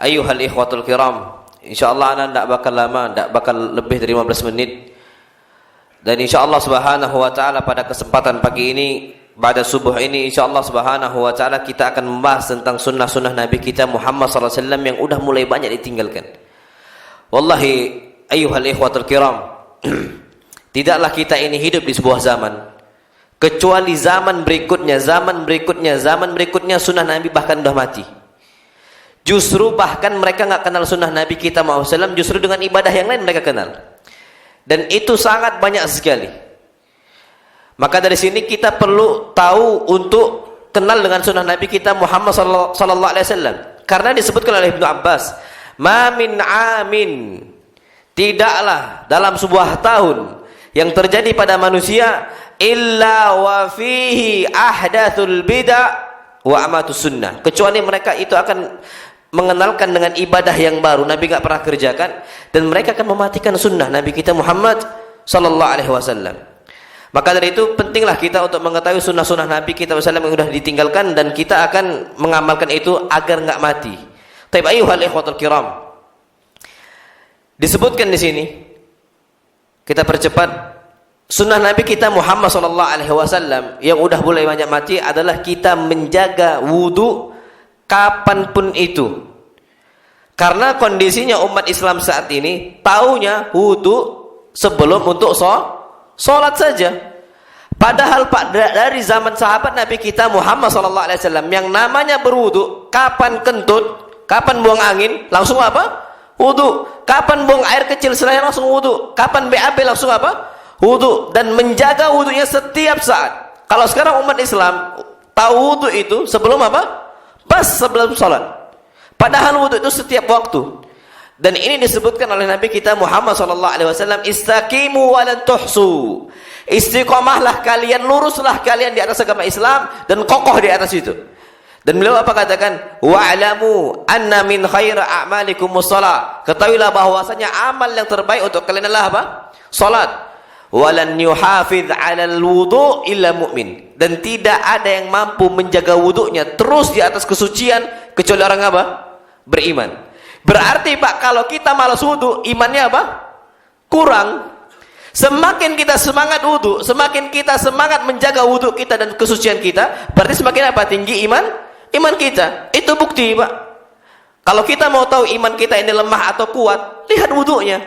Ayyuhal ikhwatul kiram, insyaallah ana tidak bakal lama, tidak bakal lebih dari 15 menit. Dan insyaallah subhanahu wa ta'ala pada kesempatan pagi ini, pada subuh ini, insyaallah subhanahu wa ta'ala kita akan membahas tentang sunnah-sunnah Nabi kita Muhammad sallallahu alaihi wasallam yang udah mulai banyak ditinggalkan. Wallahi ayyuhal ikhwatul kiram, tidaklah kita ini hidup di sebuah zaman kecuali zaman berikutnya sunnah Nabi bahkan udah mati. Justru bahkan mereka nggak kenal sunnah Nabi kita Muhammad SAW, justru dengan ibadah yang lain mereka kenal. Dan itu sangat banyak sekali. Maka dari sini kita perlu tahu untuk kenal dengan sunnah Nabi kita Muhammad sallallahu alaihi wasallam. Karena disebutkan oleh Ibnu Abbas, "Ma min amin", tidaklah dalam sebuah tahun yang terjadi pada manusia illa wa fihi ahdatsul bid'ah wa amatus sunnah, kecuali mereka itu akan mengenalkan dengan ibadah yang baru Nabi enggak pernah kerjakan, dan mereka akan mematikan sunnah Nabi kita Muhammad sallallahu alaihi wasallam. Maka dari itu pentinglah kita untuk mengetahui sunnah-sunnah Nabi kita SAW yang sudah ditinggalkan, dan kita akan mengamalkan itu agar enggak mati. Taib ayyuhal ikhwatul kiram, disebutkan di sini, kita percepat, sunnah Nabi kita Muhammad sallallahu alaihi wasallam yang udah mulai banyak mati adalah kita menjaga wudu kapanpun itu. Karena kondisinya umat Islam saat ini taunya wudu sebelum untuk sholat saja. Padahal dari zaman sahabat Nabi kita Muhammad sallallahu alaihi wasallam yang namanya berwudu, kapan kentut, kapan buang angin, langsung apa? Wudu. Kapan buang air kecil selesai langsung wudu. Kapan BAB langsung apa? Wudu. Dan menjaga wudunya setiap saat. Kalau sekarang umat Islam tahu wudu itu sebelum apa? Pas sebelum sholat. Padahal wudu itu setiap waktu. Dan ini disebutkan oleh Nabi kita Muhammad sallallahu alaihi wasallam, istaqimu wa lan tuhsu. Istiqomahlah kalian, luruslah kalian di atas agama Islam dan kokoh di atas itu. Dan beliau apa katakan? Wa'lamu anna min khairi a'malikum shalah. Ketahuilah bahwasanya amal yang terbaik untuk kalian adalah apa? Salat. Walan yuhafidz 'alal wudu' illa mu'min. Dan tidak ada yang mampu menjaga wudunya terus di atas kesucian kecuali orang apa? Beriman. Berarti Pak, kalau kita malas wudu, imannya apa? Kurang. Semakin kita semangat wudu, semakin kita semangat menjaga wudu kita dan kesucian kita, berarti semakin apa? Tinggi iman kita. Itu bukti Pak. Kalau kita mau tahu iman kita ini lemah atau kuat, lihat wudunya.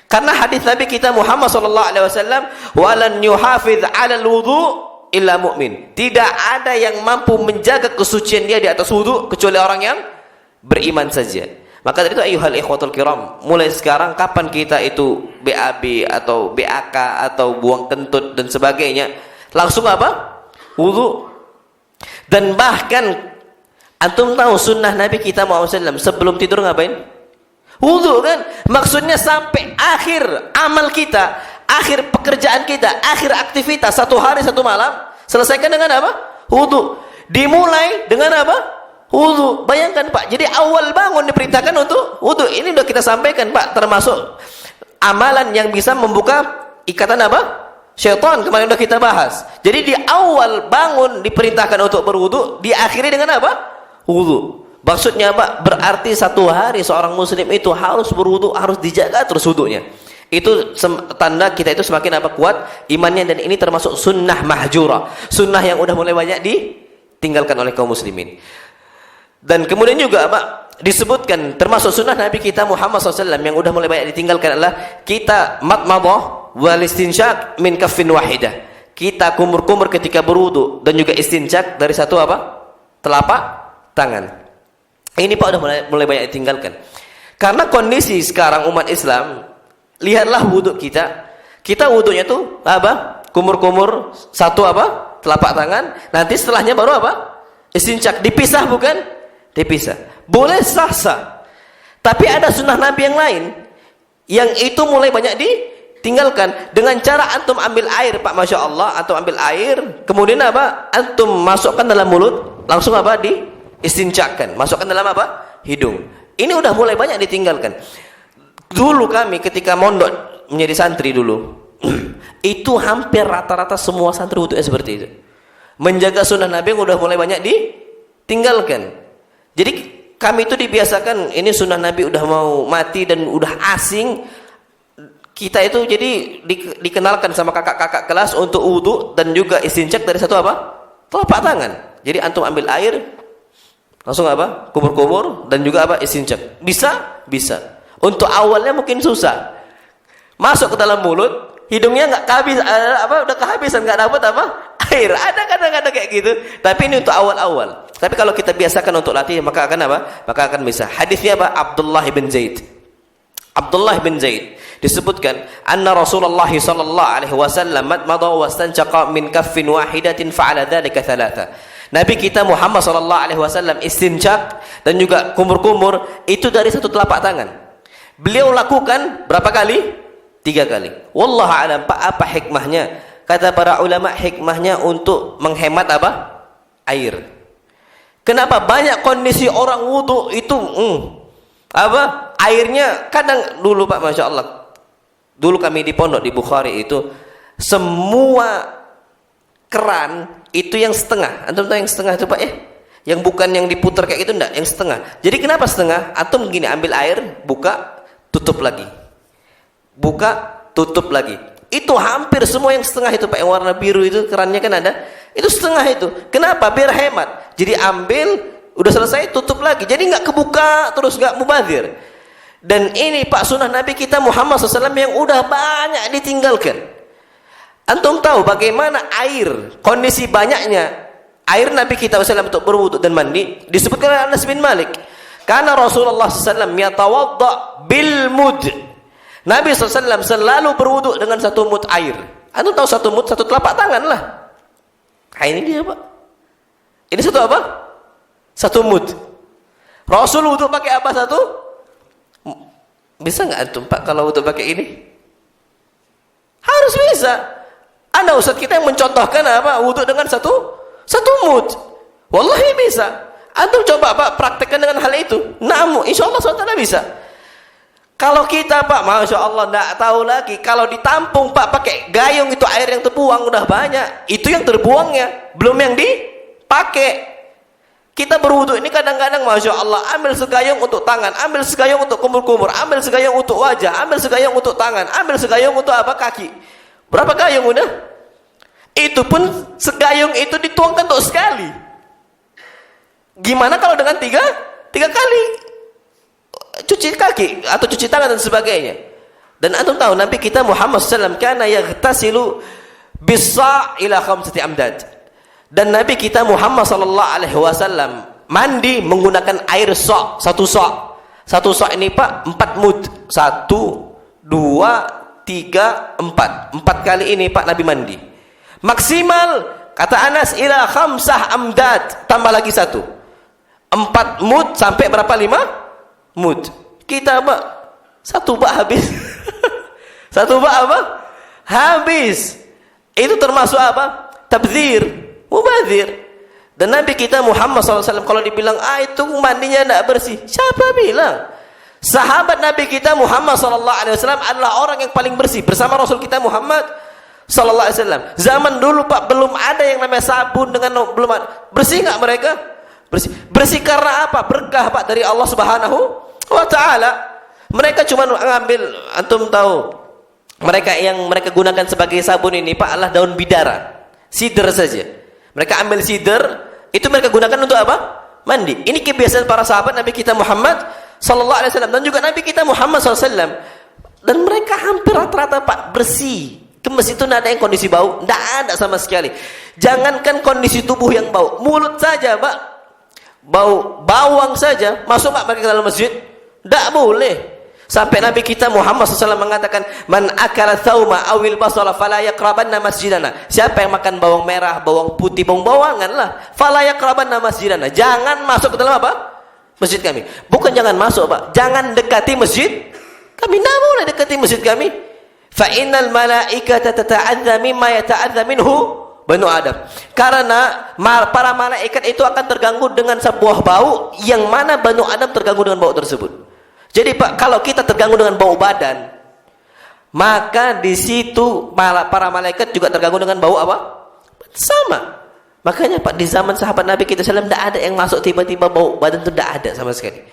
Karena hadis Nabi kita Muhammad sallallahu alaihi wasallam, walan yuhafidz 'alal wudu' illa mu'min. Tidak ada yang mampu menjaga kesucian dia di atas wudu kecuali orang yang beriman saja. Maka dari itu ayyuhal ikhwatul kiram, mulai sekarang kapan kita itu BAB atau BAK atau buang kentut dan sebagainya, langsung apa? Wudu. Dan bahkan antum tahu sunnah Nabi kita Muhammad SAW sebelum tidur ngapain? Wudu kan? Maksudnya sampai akhir amal kita, akhir pekerjaan kita, akhir aktivitas satu hari satu malam, selesaikan dengan apa? Wudu. Dimulai dengan apa? Wudu. Bayangkan Pak, jadi awal bangun diperintahkan untuk wudu. Ini sudah kita sampaikan Pak, termasuk amalan yang bisa membuka ikatan apa? Syaitan, kemarin sudah kita bahas. Jadi di awal bangun diperintahkan untuk berwudu, diakhiri dengan apa? Wudu. Maksudnya Pak, berarti satu hari seorang muslim itu harus berwudu, harus dijaga terus wudunya. Itu tanda kita itu semakin apa? Kuat imannya. Dan ini termasuk sunnah mahjura, sunnah yang udah mulai banyak ditinggalkan oleh kaum muslimin. Dan kemudian juga Pak, disebutkan termasuk sunnah Nabi kita Muhammad SAW yang udah mulai banyak ditinggalkan adalah kita madmadah wal istinsyak min kaffin wahidah. Kita kumur-kumur ketika berwudu dan juga istinsyak dari satu apa? Telapak tangan. Ini Pak udah mulai banyak ditinggalkan. Karena kondisi sekarang umat Islam, lihatlah wudu kita. Kita wudunya tuh apa? Kumur-kumur satu apa? Telapak tangan. Nanti setelahnya baru apa? Istinsyak. Dipisah bukan? Dipisah. Boleh sah-sah. Tapi ada sunnah Nabi yang lain yang itu mulai banyak ditinggalkan. Dengan cara antum ambil air Pak, Masya Allah, atau ambil air, kemudian apa? Antum masukkan dalam mulut, langsung apa? Istinsyakan, masukkan dalam apa? Hidung. Ini udah mulai banyak ditinggalkan. Dulu kami ketika mondok menjadi santri dulu, itu hampir rata-rata semua santri wudunya seperti itu. Menjaga sunnah Nabi yang udah mulai banyak ditinggalkan. Jadi kami itu dibiasakan, ini sunnah Nabi udah mau mati dan udah asing, kita itu jadi dikenalkan sama kakak-kakak kelas untuk wudu dan juga istinjak dari satu apa? Telapak tangan. Jadi antum ambil air, langsung apa? Kumur-kumur dan juga apa? Istinjak. Bisa? Bisa. Untuk awalnya mungkin susah. Masuk ke dalam mulut, hidungnya nggak kehabis, udah kehabisan, nggak dapat apa? Air. Ada kadang-kadang kayak gitu. Tapi ini untuk awal-awal. Tapi kalau kita biasakan untuk latih, maka akan apa? Maka akan bisa. Hadisnya apa? Abdullah bin Zaid. Abdullah bin Zaid disebutkan, anna Rasulullah sallallahu alaihi wasallam madmada wastanjaqa min kaffin wahidatin fa'ala dzalika thalatha. Nabi kita Muhammad sallallahu alaihi wasallam istinjak dan juga kumur-kumur itu dari satu telapak tangan. Beliau lakukan berapa kali? 3 kali. Wallahu a'lam, apa hikmahnya? Kata para ulama, hikmahnya untuk menghemat apa? Air. Kenapa banyak kondisi orang wudu itu apa? Airnya kadang dulu Pak, Masya Allah. Dulu kami di pondok di Bukhari itu semua keran itu yang setengah. Antum tahu yang setengah itu Pak ya? Yang bukan yang diputar kayak gitu enggak, yang setengah. Jadi kenapa setengah? Antum gini, ambil air, buka, tutup lagi. Buka, tutup lagi. Itu hampir semua yang setengah itu Pak, yang warna biru itu kerannya kan ada. Itu setengah itu. Kenapa? Biar hemat. Jadi ambil, udah selesai, tutup lagi. Jadi nggak kebuka terus, nggak mubazir. Dan ini Pak sunnah Nabi kita Muhammad SAW yang udah banyak ditinggalkan. Antum tahu bagaimana air, kondisi banyaknya air Nabi kita SAW untuk berwudu dan mandi disebutkan oleh Anas bin Malik. Karena Rasulullah SAW yatawadda bil mud. Nabi SAW selalu berwudu dengan satu mud air. Antum tahu satu mud, satu telapak tangan lah. Nah, ini dia Pak. Ini satu apa? Satu mud. Rasul wudu pakai apa satu? Bisa nggak antum Pak kalau wudu pakai ini? Harus bisa. Anda Ustaz kita yang mencontohkan apa? Wudu dengan satu mud. Wallahi bisa. Antum coba Pak praktekkan dengan hal itu. Namun insya Allah SWT bisa. Kalau kita Pak, Masya Allah nggak tahu lagi. Kalau ditampung Pak pakai gayung itu air yang terbuang udah banyak. Itu yang terbuangnya, belum yang dipakai. Kita berwudu ini kadang-kadang Masya Allah ambil segayung untuk tangan, ambil segayung untuk kumur-kumur, ambil segayung untuk wajah, ambil segayung untuk tangan, ambil segayung untuk apa? Kaki. Berapa gayung udah? Itu pun segayung itu dituangkan untuk sekali. Gimana kalau dengan tiga kali cuci kaki atau cuci tangan dan sebagainya? Dan antum tahu Nabi kita Muhammad SAW kana yaghtasilu bis-sa' ila khamsati amdad. Dan Nabi kita Muhammad sallallahu alaihi wasallam mandi menggunakan air sok, satu sok ini Pak 4 mud. 1 2 3 4. 4 kali ini Pak Nabi mandi. Maksimal kata Anas ila khamsah amdad, tambah lagi 1. 4 mud sampai berapa? 5 mud. Kita Pak 1 bak habis. 1 bak apa? Habis. Itu termasuk apa? Tabdzir, mubazir. Dan Nabi kita Muhammad SAW kalau dibilang itu mandinya tidak bersih, siapa bilang? Sahabat Nabi kita Muhammad SAW adalah orang yang paling bersih bersama Rasul kita Muhammad SAW. Zaman dulu Pak belum ada yang namanya sabun dengan belum ada. Bersih nggak mereka? Bersih karena apa? Berkah Pak dari Allah Subhanahu wa Ta'ala. Mereka cuma ngambil, antum tahu, mereka yang mereka gunakan sebagai sabun ini Pak adalah daun bidara, sidr saja. Mereka ambil sidr, itu mereka gunakan untuk apa? Mandi. Ini kebiasaan para sahabat Nabi kita Muhammad sallallahu alaihi wasallam dan juga Nabi kita Muhammad SAW. Dan mereka hampir rata-rata Pak bersih. Ke masjid itu tidak ada yang kondisi bau, tidak ada sama sekali. Jangankan kondisi tubuh yang bau, mulut saja Pak, bau bawang saja masuk Pak pakai ke dalam masjid, tidak boleh. Sampai Nabi kita Muhammad SAW mengatakan, man akala thawma awil basala fala yaqrabanna masjidana. Siapa yang makan bawang merah, bawang putih, bawang-bawangan lah, fala yaqrabanna masjidana. Jangan masuk ke dalam apa? Masjid kami. Bukan jangan masuk Pak, jangan dekati masjid kami. Tidak boleh dekati masjid kami. Fa innal malaikata tata'adza mimma yata'adza minhu Banu Adam. Karena para malaikat itu akan terganggu dengan sebuah bau yang mana Banu Adam terganggu dengan bau tersebut. Jadi Pak, kalau kita terganggu dengan bau badan, maka di situ para malaikat juga terganggu dengan bau apa? Sama. Makanya Pak, di zaman sahabat Nabi kita SAW tidak ada yang masuk tiba-tiba bau badan itu, tidak ada sama sekali.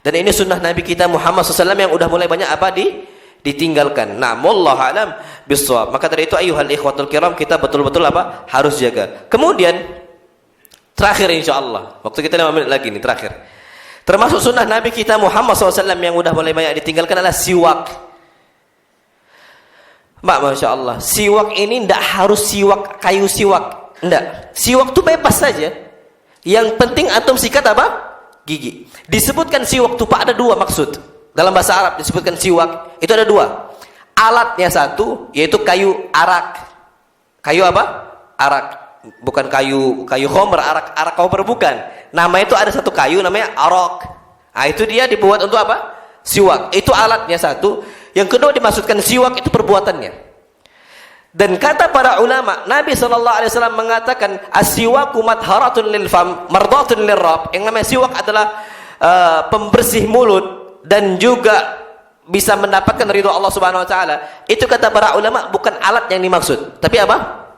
Dan ini sunnah Nabi kita Muhammad SAW yang udah mulai banyak apa ditinggalkan. Nah, wallahu alam bissawab. Maka dari itu ayuhal ikhwatul kiram, kita betul-betul apa? Harus jaga. Kemudian terakhir insyaallah, waktu kita 5 menit lagi nih terakhir. Termasuk sunnah Nabi kita Muhammad SAW yang udah mulai banyak ditinggalkan adalah siwak. Mbak, Masya Allah, siwak ini tidak harus siwak kayu siwak. Enggak, siwak itu bebas saja. Yang penting antum sikat apa? Gigi. Disebutkan siwak itu Pak ada dua maksud. Dalam bahasa Arab disebutkan siwak itu ada dua. Alatnya satu yaitu kayu arak. Kayu apa? Arak. Bukan kayu khomer, arak khomer bukan. Nama itu ada satu kayu namanya arak. Nah, itu dia dibuat untuk apa? Siwak. Itu alatnya satu. Yang kedua dimaksudkan siwak itu perbuatannya. Dan kata para ulama, Nabi SAW mengatakan as-siwaku madharatun lil fam, mardatun lil rabb. Yang namanya siwak adalah pembersih mulut dan juga bisa mendapatkan ridho Allah Subhanahu wa taala. Itu kata para ulama bukan alat yang dimaksud, tapi apa?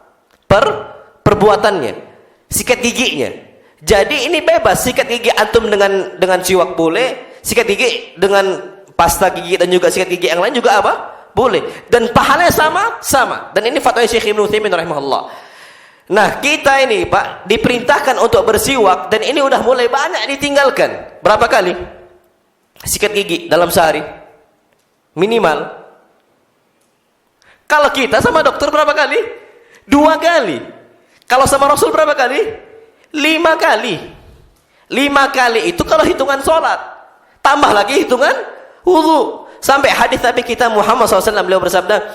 Perbuatannya. Sikat giginya. Jadi ini bebas, sikat gigi antum dengan siwak boleh, sikat gigi dengan pasta gigi dan juga sikat gigi yang lain juga apa? Boleh. Dan pahalanya sama. Dan ini fatwa Syekh Ibnu Utsaimin rahimahullah. Nah, kita ini Pak diperintahkan untuk bersiwak dan ini udah mulai banyak ditinggalkan. Berapa kali sikat gigi dalam sehari? Minimal. Kalau kita sama dokter berapa kali? 2 kali. Kalau sama Rasul berapa kali? 5 kali. 5 kali itu kalau hitungan sholat. Tambah lagi hitungan wudu. Sampai hadis Nabi kita Muhammad SAW, beliau bersabda,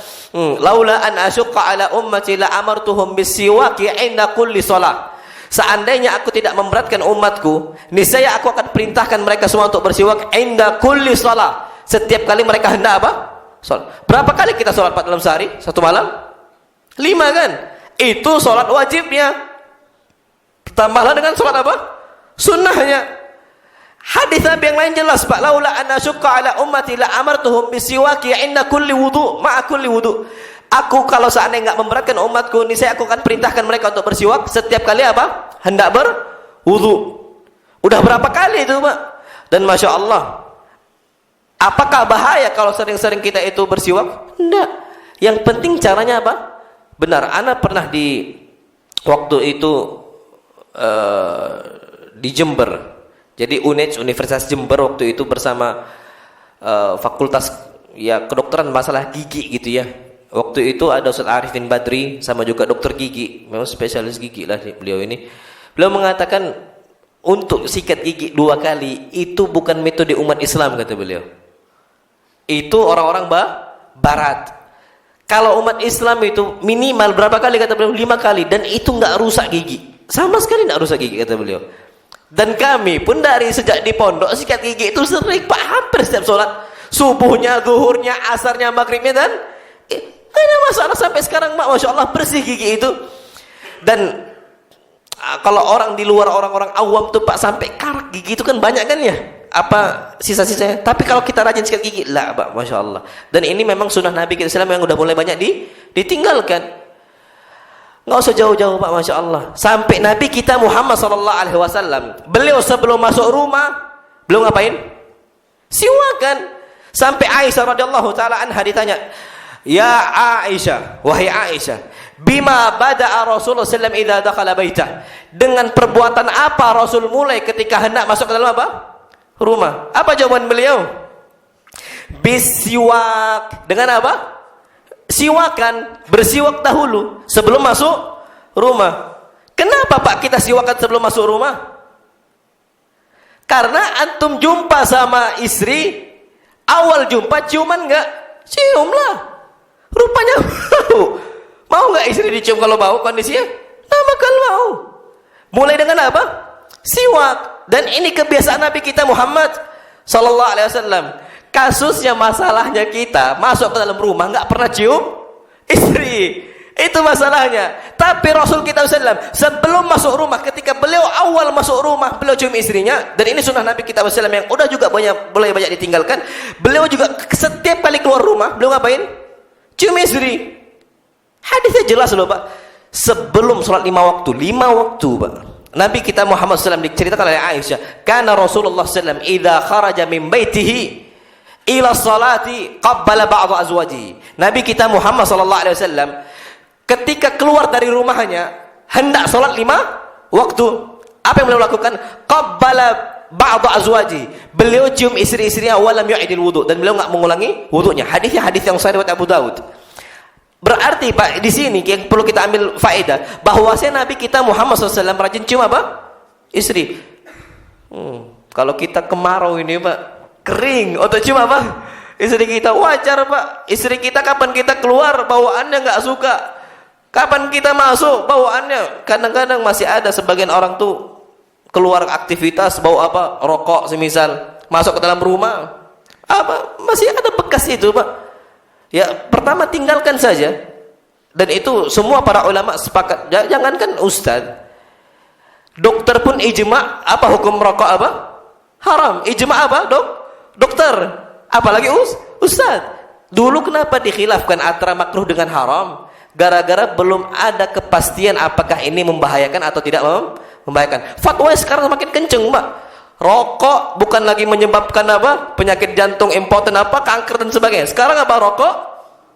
laula an asyqa ala ummati la amartuhum bisiwaki inda kulli shalah. Seandainya aku tidak memberatkan umatku, niscaya aku akan perintahkan mereka semua untuk bersiwak inda kulli shalah. Setiap kali mereka hendak apa? Salat. Berapa kali kita salat dalam sehari? 1 malam? 5 kan? Itu salat wajibnya. Tambahlah dengan salat apa? Sunnahnya. Hadis Nabi yang lain jelas Pak, laula an asyqa ala ummati la amartuhum bisiwaki inda kulli wudu, ma'a kulli wudu. Aku kalau seandainya enggak memberatkan umatku, niscaya aku akan perintahkan mereka untuk bersiwak setiap kali apa? Hendak berwudu. Udah berapa kali itu Pak? Dan Masya Allah, apakah bahaya kalau sering-sering kita itu bersiwak? Enggak. Yang penting caranya apa? Benar. Ana pernah di waktu itu di Jember. Jadi Universitas Jember waktu itu bersama fakultas ya kedokteran masalah gigi gitu ya. Waktu itu ada Ustaz Arifin Badri sama juga dokter gigi, memang spesialis gigi lah beliau ini. Beliau mengatakan untuk sikat gigi 2 kali itu bukan metode umat Islam kata beliau. Itu orang-orang barat. Kalau umat Islam itu minimal berapa kali kata beliau? 5 kali dan itu enggak rusak gigi. Sama sekali enggak rusak gigi kata beliau. Dan kami pun dari sejak di pondok sikat gigi itu sering Pak, hampir setiap sholat subuhnya, zuhurnya, asarnya, maghribnya dan tidak ada masalah sampai sekarang Pak, Masya Allah bersih gigi itu. Dan kalau orang di luar, orang-orang awam tuh Pak sampai karak gigi itu kan banyak kan ya, apa sisa-sisanya. Tapi kalau kita rajin sikat gigi lah Pak, Masya Allah. Dan ini memang sunnah Nabi kita SAW yang udah mulai banyak ditinggalkan. Nggak usah jauh-jauh Pak, Masya Allah. Sampai Nabi kita Muhammad SAW, beliau sebelum masuk rumah, beliau ngapain? Siwakan. Sampai Aisyah radhiyallahu taala anha ditanya, ya Aisyah, wahai Aisyah, bima bada'a Rasulullah SAW idza dakhala baitah. Dengan perbuatan apa Rasul mulai ketika hendak masuk ke dalam apa? Rumah. Apa jawaban beliau? Bisiwak. Dengan apa? Siwakan, bersiwak dahulu sebelum masuk rumah. Kenapa Pak kita siwakan sebelum masuk rumah? Karena antum jumpa sama istri, awal jumpa ciuman enggak? Ciumlah. Rupanya mau. Mau enggak istri dicium kalau mau kondisinya? Nah, bakal mau. Mulai dengan apa? Siwak. Dan ini kebiasaan Nabi kita Muhammad sallallahu alaihi wasallam. Kasusnya masalahnya kita masuk ke dalam rumah nggak pernah cium istri, itu masalahnya. Tapi Rasul kita SAW sebelum masuk rumah, ketika beliau awal masuk rumah beliau cium istrinya. Dan ini sunnah Nabi kita SAW yang udah juga banyak ditinggalkan. Beliau juga setiap kali keluar rumah beliau ngapain? Cium istri. Hadisnya jelas loh Pak. sebelum sholat 5 waktu. 5 waktu, Pak. Nabi kita Muhammad SAW diceritakan oleh Aisyah, karena Rasulullah SAW idza kharaja min baitihi ila salati qabbala ba'd azwajihi. Nabi kita Muhammad SAW ketika keluar dari rumahnya hendak sholat 5 waktu, apa yang beliau lakukan? Qabbala ba'd azwajihi. Beliau cium istri-istrinya walam yu'idil wudu, dan beliau enggak mengulangi wudunya. Hadisnya hadis yang sahih riwayat Abu Daud. Berarti Pak, di sini yang perlu kita ambil faedah bahwasanya Nabi kita Muhammad SAW rajin cium apa? Istri. Kalau kita kemarau ini Pak, kering, atau cium apa? Istri kita. Wajar Pak. Istri kita kapan kita keluar bawaannya nggak suka. Kapan kita masuk bawaannya. Kadang-kadang masih ada sebagian orang tuh keluar aktivitas bawa apa? Rokok semisal. Masuk ke dalam rumah. Apa? Masih ada bekas itu Pak. Ya, pertama tinggalkan saja. Dan itu semua para ulama sepakat. Jangankan ustaz, dokter pun ijma apa hukum rokok apa? Haram. Ijma apa, dokter. Apalagi ustaz. Dulu kenapa dikhilafkan antara makruh dengan haram? Gara-gara belum ada kepastian apakah ini membahayakan atau tidak membahayakan. Fatwa sekarang semakin kenceng, Mbak. Rokok bukan lagi menyebabkan apa? Penyakit jantung, impoten apa, kanker dan sebagainya. Sekarang apa? Rokok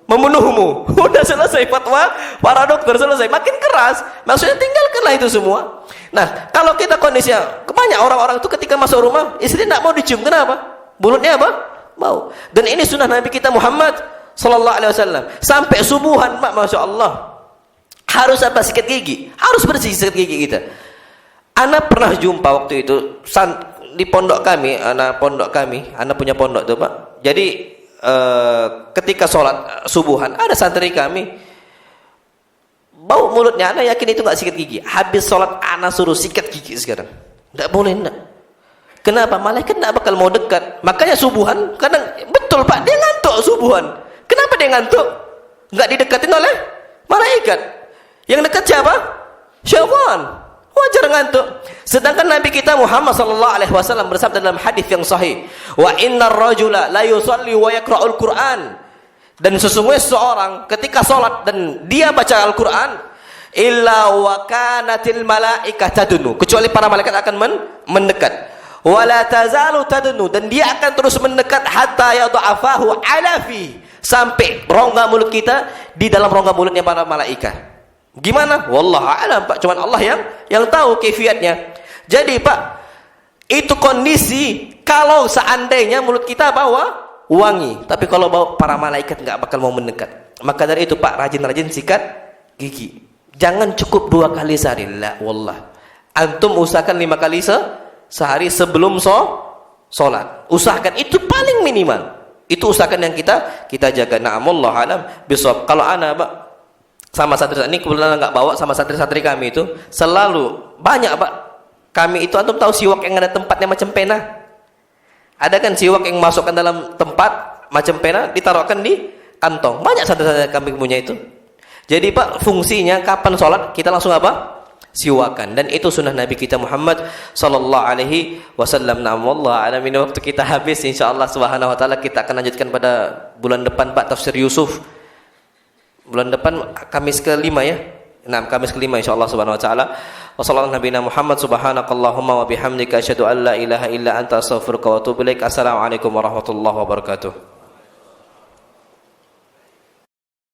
membunuhmu. Udah selesai fatwa para dokter, selesai. Makin keras. Maksudnya tinggalkanlah itu semua. Nah, kalau kita kondisinya banyak orang-orang itu ketika masuk rumah, istri tidak mau dicium. Kenapa? Mulutnya apa? Mau. Dan ini sunnah Nabi kita Muhammad sallallahu alaihi wasallam. Sampai subuhan, Pak, Masya Allah. Harus apa? Sikat gigi. Harus bersih sikat gigi kita. Ana pernah jumpa waktu itu di pondok kami, anak punya pondok tuh Pak. Jadi ketika sholat subuhan ada santri kami bau mulutnya, anak yakin itu nggak sikat gigi. Habis sholat anak suruh sikat gigi sekarang. Nggak boleh, enggak. Kenapa? Malaikat nggak bakal mau dekat. Makanya subuhan kadang betul Pak, dia ngantuk subuhan. Kenapa dia ngantuk? Nggak didekatin oleh malaikat. Yang dekat siapa? Syaitan. Wajar ngantuk. Sedangkan Nabi kita Muhammad sallallahu alaihi wasallam bersabda dalam hadis yang sahih, "Wa innar rajula la yusalli wa yaqra'ul Qur'an." Dan sesungguhnya seorang ketika salat dan dia baca Al-Qur'an, illa wa kanatil malaikatu tadunu, kecuali para malaikat akan mendekat. Wa la tazalu tadunu, dan dia akan terus mendekat hatta yad'afahu ala fi, sampai rongga mulut kita di dalam rongga mulutnya para malaikat. Gimana? Wallahu a'lam, Pak. Cuman Allah yang tahu kaifiatnya. Jadi, Pak, itu kondisi kalau seandainya mulut kita bawa wangi, tapi kalau bawa para malaikat nggak bakal mau mendekat. Maka dari itu, Pak, rajin-rajin sikat gigi. Jangan cukup 2 kali sehari. La wallah. Antum usahakan 5 kali sehari sebelum sholat. Usahakan itu paling minimal. Itu usahakan yang kita jaga. Na'amullah alam bisawab. Kalau ana, Pak, sama santri ini kebetulan nggak bawa, sama santri-santri kami itu selalu banyak Pak. Kami itu antum tahu siwak yang ada tempatnya macam pena? Ada kan siwak yang masukkan dalam tempat macam pena, ditaruhkan di kantong. Banyak santri-santri kami punya itu. Jadi Pak, fungsinya kapan sholat kita langsung apa? Siwakan. Dan itu sunnah Nabi kita Muhammad sallallahu alaihi wasallam. Wallahu a'lam. Ini waktu kita habis, insyaallah subhanahu wa taala kita akan lanjutkan pada bulan depan Pak, tafsir Yusuf. Bulan depan Kamis ke-5 ya. Nah, Kamis ke-5 insyaallah subhanahu wa taala. Wassallallahu nabiyana Muhammad subhanakallahumma wa bihamdika asyhadu an la ilaha illa anta astaghfiruka wa atubu ilaik. Assalamualaikum warahmatullahi wabarakatuh.